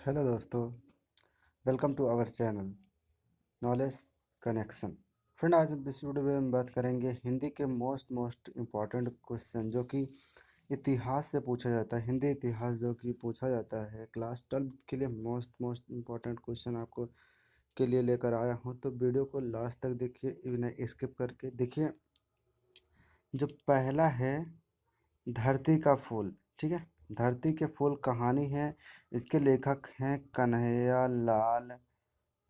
Hello दोस्तों, welcome to our channel knowledge connection. Friend, आज इस वीडियो में हम बात करेंगे हिंदी के मोस्ट इम्पॉर्टेंट क्वेश्चन जो कि इतिहास से पूछा जाता है। हिंदी इतिहास जो कि पूछा जाता है क्लास 12 के लिए मोस्ट इम्पॉर्टेंट क्वेश्चन आपको के लिए लेकर आया हूँ। तो वीडियो को लास्ट तक देखिए, इन्हें स्किप करके देखिए। जो पहला है धरती का फूल, ठीक है। धरती के फूल कहानी है, इसके लेखक हैं कन्हैया लाल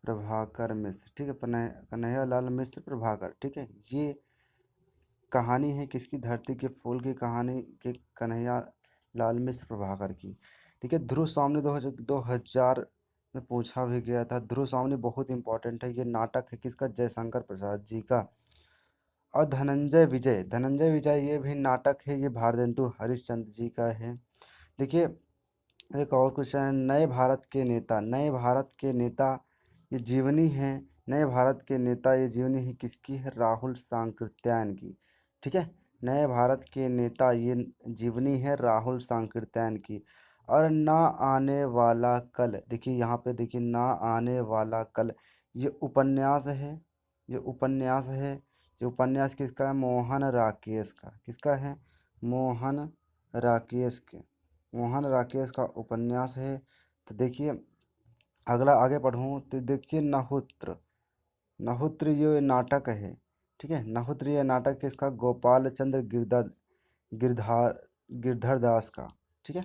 प्रभाकर मिश्र, ठीक है। कन्हैया लाल मिश्र प्रभाकर, ठीक है। ये कहानी है किसकी? धरती के फूल की कहानी के कन्हैया लाल मिश्र प्रभाकर की, ठीक है। ध्रुव स्वामी 2000 में पूछा भी गया था। ध्रुव स्वामी बहुत इंपॉर्टेंट है। ये नाटक है किसका? जयशंकर प्रसाद जी का। और धनंजय विजय ये भी नाटक है, ये भारतेंदु हरिश्चंद्र जी का है। देखिए, एक और क्वेश्चन है, नए भारत के नेता ये जीवनी है। नए भारत के नेता ये जीवनी है किसकी है? राहुल सांकृत्यायन की, ठीक है। नए भारत के नेता ये जीवनी है राहुल सांकृत्यायन की। और ना आने वाला कल, देखिए यहाँ पे देखिए, ना आने वाला कल ये उपन्यास है। ये उपन्यास है। ये उपन्यास किसका है? मोहन राकेश का। किसका है? मोहन राकेश के। मोहन राकेश का उपन्यास है। तो देखिए, अगला आगे पढ़ूँ तो देखिए, नहुत्र। नहुत्र ये नाटक है, ठीक है। नहुत्र ये नाटक किसका? गोपाल चंद्र गिरधार गिरधर दास का, ठीक है।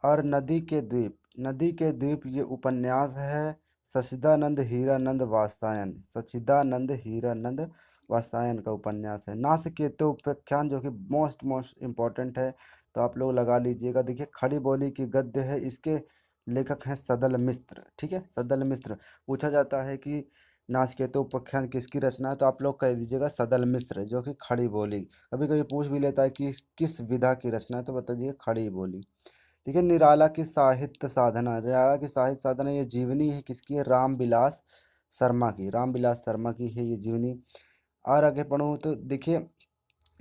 और नदी के द्वीप ये उपन्यास है सच्चिदानंद हीरानंद वात्स्यायन। सच्चिदानंद हीरानंद वात्स्यायन का उपन्यास है। नासकेतु उपाख्यान जो कि मोस्ट इम्पॉर्टेंट है, तो आप लोग लगा लीजिएगा। देखिए, खड़ी बोली की गद्य है, इसके लेखक हैं सदल मिश्र, ठीक है। सदल मिश्र। पूछा जाता है कि नासकेतु उपाख्यान किसकी रचना है, तो आप लोग कह दीजिएगा सदल मिश्र, जो कि खड़ी बोली। कभी कभी पूछ भी लेता है कि किस विधा की रचना है, तो बताइए खड़ी बोली। ठीक है। निराला की साहित्य साधना ये जीवनी है किसकी है? रामविलास शर्मा की। रामविलास शर्मा की है ये जीवनी। और आगे पढ़ूँ तो देखिए,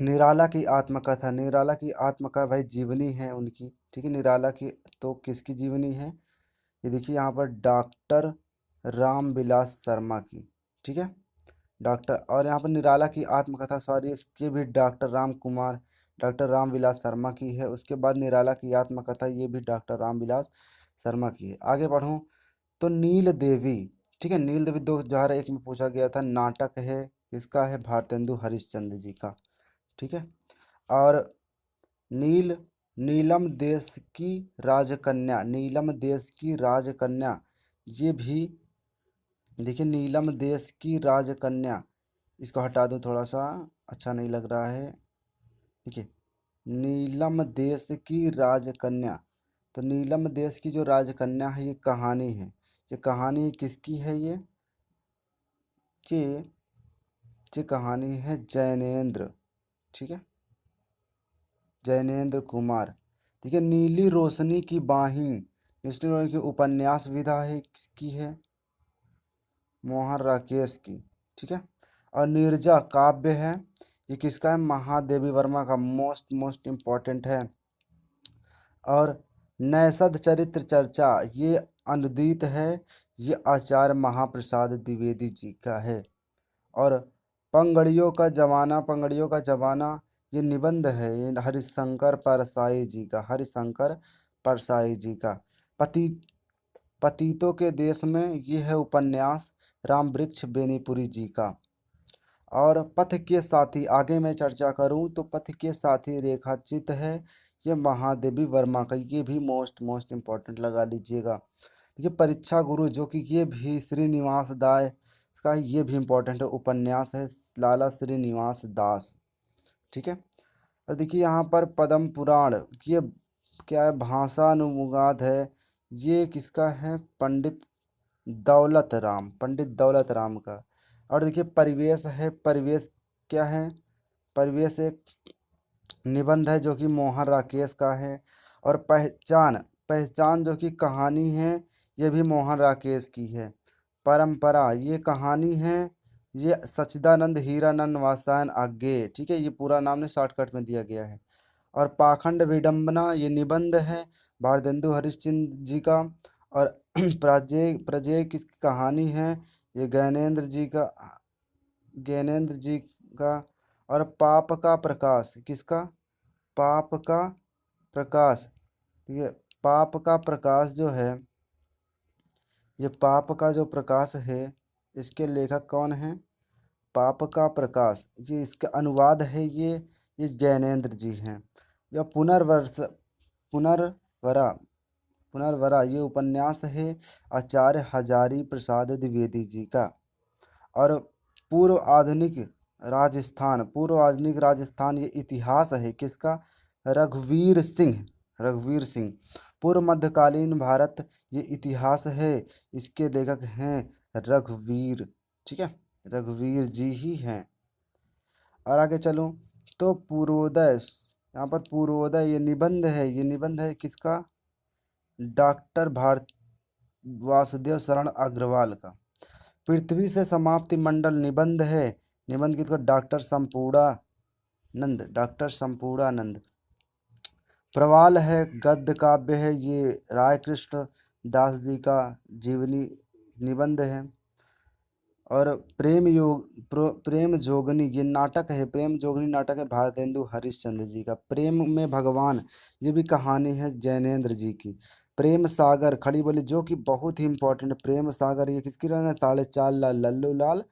निराला की आत्मकथा भाई जीवनी है उनकी, ठीक है। निराला की तो किसकी जीवनी है? ये देखिए यहाँ पर डॉक्टर रामविलास शर्मा की, ठीक है। डॉक्टर, और यहाँ पर निराला की आत्मकथा, सॉरी, इसके भी डॉक्टर रामविलास शर्मा की है। उसके बाद निराला की आत्मकथा ये भी डॉक्टर रामविलास शर्मा की है। आगे बढ़ूँ तो नील देवी, ठीक है। नील देवी 2001 में पूछा गया था, नाटक है। इसका है भारतेंदु हरिश्चंद्र जी का, ठीक है। और नील नीलम देश की राजकन्या ये भी देखिए, नीलम देश की राजकन्या, इसको हटा दूँ, थोड़ा सा अच्छा नहीं लग रहा है। देखिए, नीलम देश की राजकन्या, तो नीलम देश की जो राजकन्या है ये कहानी है। ये कहानी किसकी है? ये ये कहानी है जैनेन्द्र, ठीक है। जैनेन्द्र कुमार। ठीक है। नीली रोशनी की बाहिं, नीली रोशनी की उपन्यास विधा है किसकी है? मोहन राकेश की, ठीक है। और नीरजा काव्य है, ये किसका है? महादेवी वर्मा का। मोस्ट इम्पॉर्टेंट है। और नैषध चरित्र चर्चा ये अनुदित है, ये आचार्य महाप्रसाद द्विवेदी जी का है। और पंगड़ियों का जमाना ये निबंध है, ये हरिशंकर परसाई जी का। पति पतितों के देश में ये है उपन्यास राम वृक्ष बेनीपुरी जी का। और पथ के साथी, आगे मैं चर्चा करूं तो पथ के साथी रेखाचित है, ये महादेवी वर्मा का। ये भी मोस्ट इम्पॉर्टेंट लगा लीजिएगा। देखिए, परीक्षा गुरु जो कि ये भी श्रीनिवास दास का, ये भी इम्पोर्टेंट है, उपन्यास है लाला श्रीनिवास दास, ठीक है। और देखिए यहाँ पर पद्म पुराण, ये क्या है? भाषानुवाद है। ये किसका है? पंडित दौलत राम का। और देखिए, परिवेश है। परिवेश क्या है? परिवेश एक निबंध है जो कि मोहन राकेश का है। और पहचान पहचान जो कि कहानी है, ये भी मोहन राकेश की है। परंपरा ये कहानी है, ये सच्चिदानंद हीरानंद वात्स्यायन आगे, ठीक है। ये पूरा नाम ने शॉर्टकट में दिया गया है। और पाखंड विडंबना ये निबंध है भारतेंदु हरिश्चंद्र जी का। और प्रजेय प्रजेय किसकी कहानी है? ये ज्ञानेंद्र जी का। और पाप का प्रकाश किसका? पाप का प्रकाश। ये पाप का प्रकाश जो है, ये पाप का जो प्रकाश है, इसके लेखक कौन है? पाप का प्रकाश, ये इसका अनुवाद है, ये जैनेन्द्र जी हैं। यह पुनर्वरा पुनर्वरा ये उपन्यास है आचार्य हजारी प्रसाद द्विवेदी जी का। और पूर्व आधुनिक पूर्व आधुनिक राजस्थान, ये इतिहास है किसका? रघुवीर सिंह। रघुवीर सिंह। पूर्व मध्यकालीन भारत, ये इतिहास है, इसके लेखक हैं रघुवीर। ठीक है, रघुवीर जी ही हैं। और आगे चलूं तो पूर्वोदय, यहाँ पर पूर्वोदय ये निबंध है, ये निबंध है किसका? डॉक्टर भारत वासुदेव शरण अग्रवाल का। पृथ्वी से समाप्ति मंडल निबंध है, निबंध किसका? डॉक्टर संपूर्णानंद। प्रवाल है गद्य काव्य है, ये राय कृष्ण दास जी का जीवनी निबंध है। और प्रेम जोगनी ये नाटक है, प्रेम जोगनी नाटक है भारतेंदु हरिश्चंद्र जी का। प्रेम में भगवान, ये भी कहानी है जैनेन्द्र जी की। प्रेम सागर खड़ी बोली, जो कि बहुत ही इंपॉर्टेंट, प्रेम सागर ये किसकी रचना है? 4.5 लाल लल्लू लाल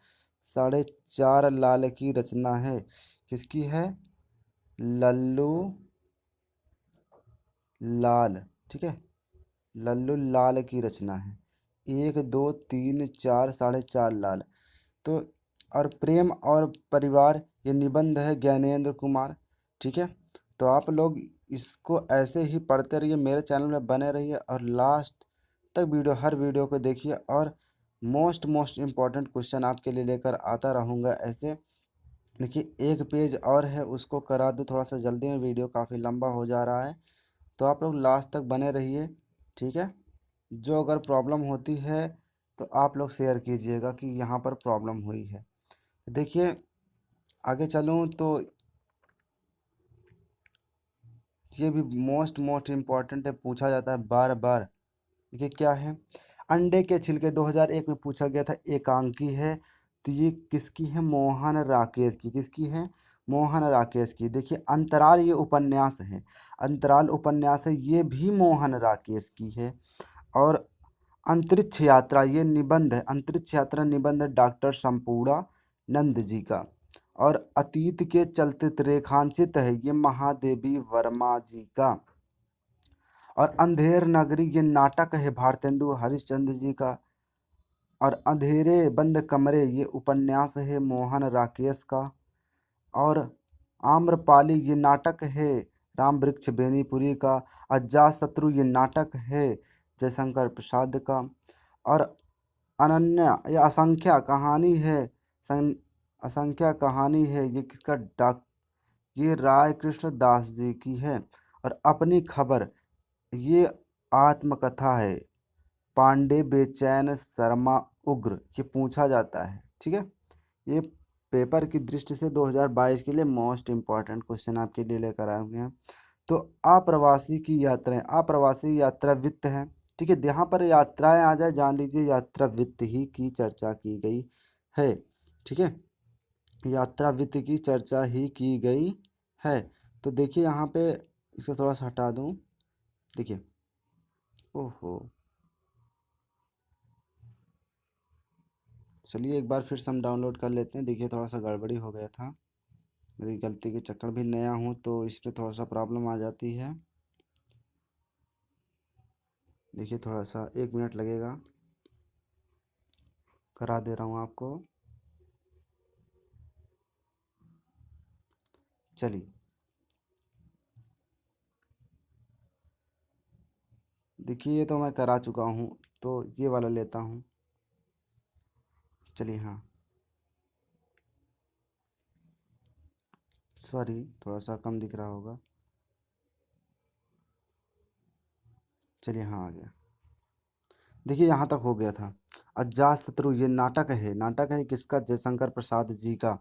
4.5 लाल की रचना है। किसकी है? लल्लू लाल। ठीक है, लल्लू लाल की रचना है। 1 2 3 4 4.5 लाल। तो और प्रेम और परिवार ये निबंध है ज्ञानेंद्र कुमार। ठीक है, तो आप लोग इसको ऐसे ही पढ़ते रहिए, मेरे चैनल में बने रहिए और लास्ट तक हर वीडियो को देखिए। और मोस्ट इम्पॉर्टेंट क्वेश्चन आपके लिए लेकर आता रहूँगा ऐसे। देखिए एक पेज और है, उसको करा दूँ थोड़ा सा जल्दी में, वीडियो काफ़ी लंबा हो जा रहा है, तो आप लोग लास्ट तक बने रहिए। ठीक है, जो अगर प्रॉब्लम होती है तो आप लोग शेयर कीजिएगा कि यहाँ पर प्रॉब्लम हुई है। देखिए आगे चलूँ तो ये भी मोस्ट इम्पॉर्टेंट है, पूछा जाता है बार बार। देखिए क्या है? अंडे के छिलके 2001 में पूछा गया था, एकांकी है, तो ये किसकी है? मोहन राकेश की। किसकी है? मोहन राकेश की। देखिए अंतराल ये उपन्यास है, अंतराल उपन्यास है, ये भी मोहन राकेश की है। और अंतरिक्ष यात्रा ये निबंध है, अंतरिक्ष यात्रा निबंध है डॉक्टर संपूर्णानंद जी का। और अतीत के चलते रेखांचित है, ये महादेवी वर्मा जी का। और अंधेर नगरी ये नाटक है भारतेंदु हरिश्चंद्र जी का। और अंधेरे बंद कमरे ये उपन्यास है मोहन राकेश का। और आम्रपाली ये नाटक है राम वृक्ष बेनीपुरी का। अजातशत्रु ये नाटक है जयशंकर प्रसाद का। और अनन्या या असंख्या कहानी है, असंख्या कहानी है, ये किसका? ये राय कृष्ण दास जी की है। और अपनी खबर ये आत्मकथा है पांडे बेचैन शर्मा उग्र, ये पूछा जाता है। ठीक है, ये पेपर की दृष्टि से 2022 के लिए मोस्ट इम्पॉर्टेंट क्वेश्चन आपके लिए लेकर आए हुए हैं। तो अप्रवासी की यात्राएं, अप्रवासी यात्रा वित्त है। ठीक है, यहाँ पर यात्राएं आ जाए जान लीजिए यात्रा वित्त ही की चर्चा की गई है। ठीक है, यात्रा वित्त की चर्चा ही की गई है। तो देखिए यहाँ पे इसको थोड़ा सा हटा दूँ। देखिए, ओहो, चलिए एक बार फिर से हम डाउनलोड कर लेते हैं। देखिए थोड़ा सा गड़बड़ी हो गया था, मेरी गलती के चक्कर, भी नया हूँ तो इस पर थोड़ा सा प्रॉब्लम आ जाती है। देखिए थोड़ा सा 1 मिनट लगेगा, करा दे रहा हूँ आपको। चलिए देखिए, ये तो मैं करा चुका हूँ, तो ये वाला लेता हूँ। चलिए हाँ, सॉरी थोड़ा सा कम दिख रहा होगा। चलिए हाँ, आ गया। देखिए यहाँ तक हो गया था। अजातशत्रु ये नाटक है किसका? जयशंकर प्रसाद जी का।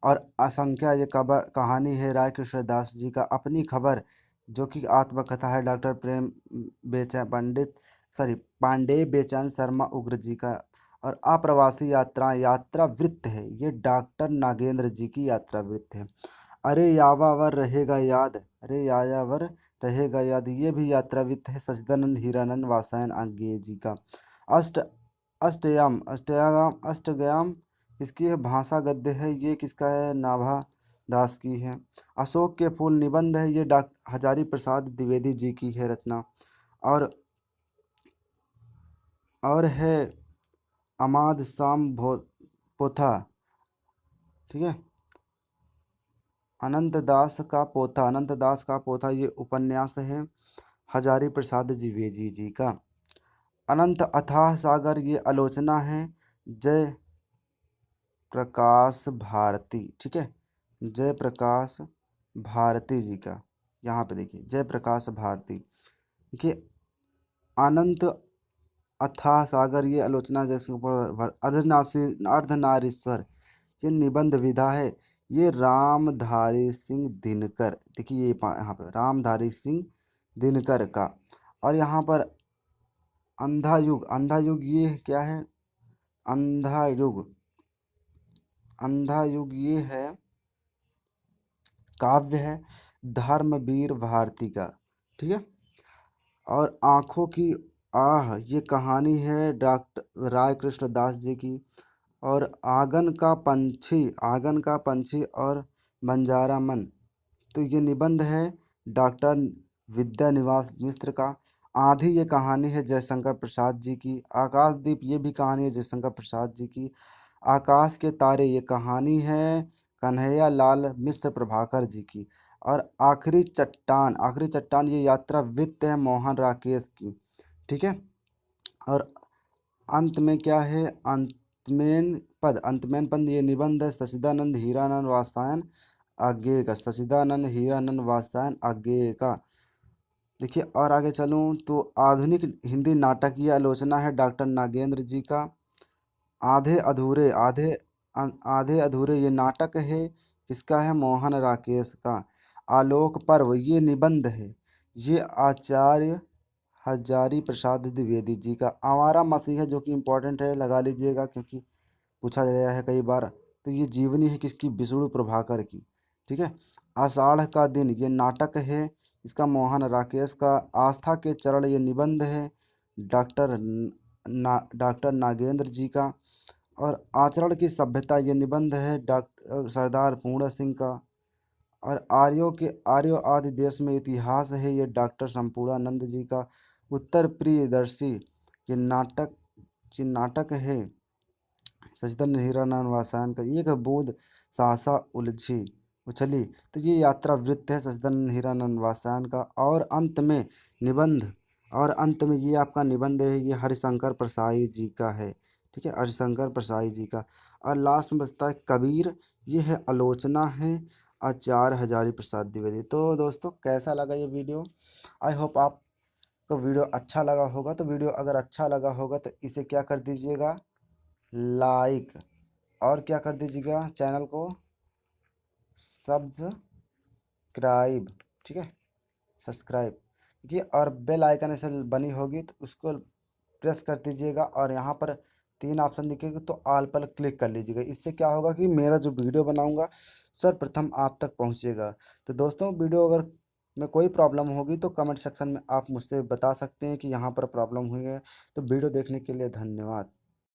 और असंख्या ये कहानी है राय कृष्ण दास जी का। अपनी खबर जो कि आत्मकथा है डॉक्टर प्रेम बेचैन पंडित सॉरी पांडे बेचैन शर्मा उग्र जी का। और अप्रवासी यात्रा यात्रा वृत्त है, ये डॉक्टर नागेंद्र जी की यात्रा वृत्त है। अरे यावावर रहेगा याद, अरे यायावर रहेगा याद, ये भी यात्रा वृत्त है सच्चिदानंद हीरानंद वासायन आज्ञे जी का। अष्ट अष्टयाम अष्टयाम अष्टगयाम इसकी है भाषा गद्य है, ये किसका है, नाभा दास की है। अशोक के फूल निबंध है, ये डॉक्टर हजारी प्रसाद द्विवेदी जी की है रचना। और है अमाद शाम पोथा, ठीक है, अनंत दास का पोथा, ये उपन्यास है हजारी प्रसाद द्विवेदी जी का। अनंत अथाह सागर ये आलोचना है जय प्रकाश भारती, ठीक है, जय प्रकाश भारती जी का। यहाँ पे देखिए जय प्रकाश भारती, देखिए अनंत अथाह सागर ये आलोचना जैसे ऊपर अर्धनारीश्वर ये निबंध विधा है, ये रामधारी सिंह दिनकर, देखिए ये यहाँ पे रामधारी सिंह दिनकर का। और यहाँ पर अंधा युग ये क्या है, अंधा युग ये है काव्य है धर्मवीर भारती का, ठीक है। और आँखों की आह ये कहानी है डॉक्टर राय कृष्ण दास जी की। और आंगन का पंछी और बंजारा मन, तो ये निबंध है डॉक्टर विद्यानिवास मिश्र का। आंधी ये कहानी है जयशंकर प्रसाद जी की। आकाशदीप ये भी कहानी है जयशंकर प्रसाद जी की। आकाश के तारे ये कहानी है कन्हैया लाल मिश्र प्रभाकर जी की। और आखिरी चट्टान ये यात्रा वित्त है मोहन राकेश की, ठीक है। और अंत में क्या है, अंतमेन पद ये निबंध है सच्चिदानंद हीरानंद वात्स्यायन आज्ञे का, सच्चिदानंद हीरानंद वात्स्यायन आज्ञे का। देखिए और आगे चलूँ तो आधुनिक हिंदी नाटक की आलोचना है डॉक्टर नागेंद्र जी का। आधे अधूरे ये नाटक है, किसका है, मोहन राकेश का। आलोक पर्व ये निबंध है, ये आचार्य हजारी प्रसाद द्विवेदी जी का। आवारा मसीहा जो कि इम्पोर्टेंट है, लगा लीजिएगा क्योंकि पूछा गया है कई बार। तो ये जीवनी है किसकी, विष्णु प्रभाकर की, ठीक है। आषाढ़ का दिन ये नाटक है, इसका मोहन राकेश का। आस्था के चरण ये निबंध है डॉक्टर नागेंद्र जी का। और आचरण की सभ्यता ये निबंध है डॉक्टर सरदार पूर्ण सिंह का। और आर्यो आदि देश में इतिहास है ये डॉक्टर संपूर्णानंद जी का। उत्तर प्रियदर्शी ये नाटक है सच्चिदानंद हीरानंद वात्स्यायन का। एक बूंद सहसा उछली, तो ये यात्रा वृत्त है सच्चिदानंद हीरानंद वात्स्यायन का। और अंत में ये आपका निबंध है, ये हरिशंकर प्रसाई जी का है, ठीक है, हरिशंकर प्रसाई जी का। और लास्ट में बचता है कबीर, ये है आलोचना है आचार्य हजारी प्रसाद द्विवेदी। तो दोस्तों कैसा लगा ये वीडियो, आई होप आपको वीडियो अच्छा लगा होगा। तो वीडियो अगर अच्छा लगा होगा तो इसे क्या कर दीजिएगा, लाइक, और क्या कर दीजिएगा, चैनल को सब्सक्राइब, ठीक है, सब्सक्राइब देखिए। और बेल आइकन ऐसे बनी होगी तो उसको प्रेस कर दीजिएगा। और यहाँ पर 3 ऑप्शन दिखेगा तो ऑल पर क्लिक कर लीजिएगा। इससे क्या होगा कि मेरा जो वीडियो बनाऊंगा सर्वप्रथम आप तक पहुँचेगा। तो दोस्तों वीडियो अगर में कोई प्रॉब्लम होगी तो कमेंट सेक्शन में आप मुझसे बता सकते हैं कि यहाँ पर प्रॉब्लम हुई है। तो वीडियो देखने के लिए धन्यवाद।